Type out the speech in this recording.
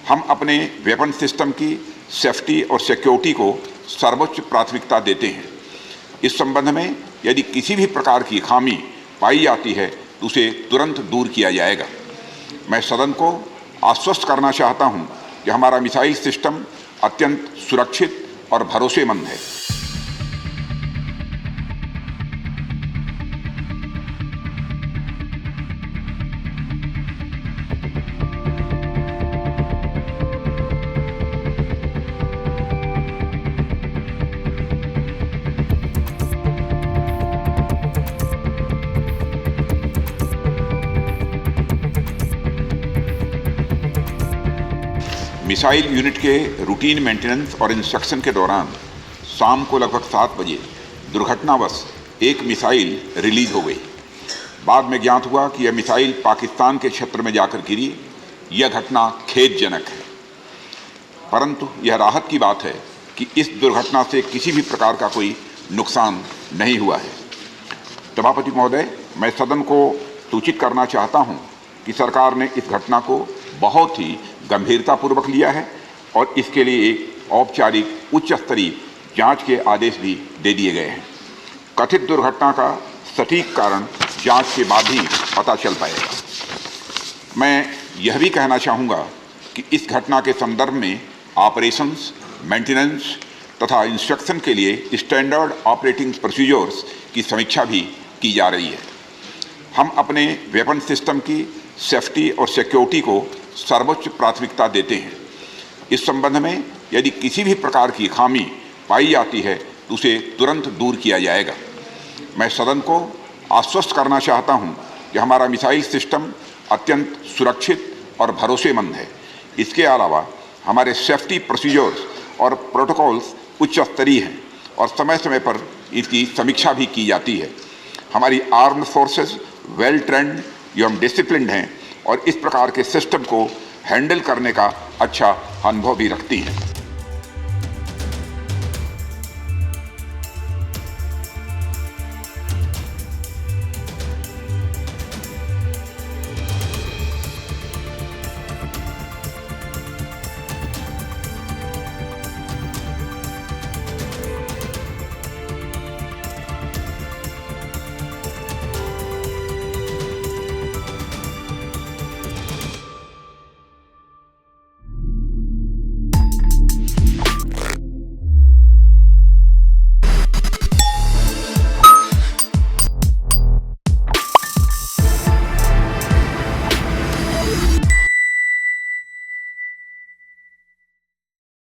हम अपने weapon system की सेफ्टी और सिक्योरिटी को सर्वोच्च प्राथमिकता देते हैं। इस संबंध में यदि किसी भी प्रकार की खामी पाई जाती है तो उसे तुरंत दूर किया जाएगा। मैं सदन को आश्वस्त करना चाहता हूं कि हमारा मिसाइल सिस्टम अत्यंत सुरक्षित और भरोसेमंद है। मिसाइल यूनिट के रूटीन मेंटेनेंस और इंस्ट्रक्शन के दौरान शाम को लगभग 7 बजे दुर्घटनावश एक मिसाइल रिलीज हो गई। बाद में ज्ञात हुआ कि यह मिसाइल पाकिस्तान के क्षेत्र में जाकर गिरी। यह घटना खेदजनक है, परंतु यह राहत की बात है कि इस दुर्घटना से किसी भी प्रकार का कोई नुकसान नहीं हुआ है। सभापति महोदय, मैं सदन को सूचित करना चाहता हूं कि सरकार ने इस घटना को बहुत ही गंभीरतापूर्वक लिया है और इसके लिए एक औपचारिक उच्च स्तरीय जांच के आदेश भी दे दिए गए हैं। कथित दुर्घटना का सटीक कारण जांच के बाद ही पता चल पाएगा। मैं यह भी कहना चाहूँगा कि इस घटना के संदर्भ में ऑपरेशंस, मेंटेनेंस तथा इंस्ट्रक्शन के लिए स्टैंडर्ड ऑपरेटिंग प्रोसीजर्स की समीक्षा भी की जा रही है। हम अपने वेपन सिस्टम की सेफ्टी और सिक्योरिटी को सर्वोच्च प्राथमिकता देते हैं। इस संबंध में यदि किसी भी प्रकार की खामी पाई जाती है तो उसे तुरंत दूर किया जाएगा। मैं सदन को आश्वस्त करना चाहता हूं कि हमारा मिसाइल सिस्टम अत्यंत सुरक्षित और भरोसेमंद है। इसके अलावा हमारे सेफ्टी प्रोसीजर्स और प्रोटोकॉल्स उच्च स्तरीय हैं और समय समय पर इसकी समीक्षा भी की जाती है। हमारी आर्म्ड फोर्सेस वेल ट्रेंड एवं डिसिप्लिन्ड हैं और इस प्रकार के सिस्टम को हैंडल करने का अच्छा अनुभव भी रखती हैं।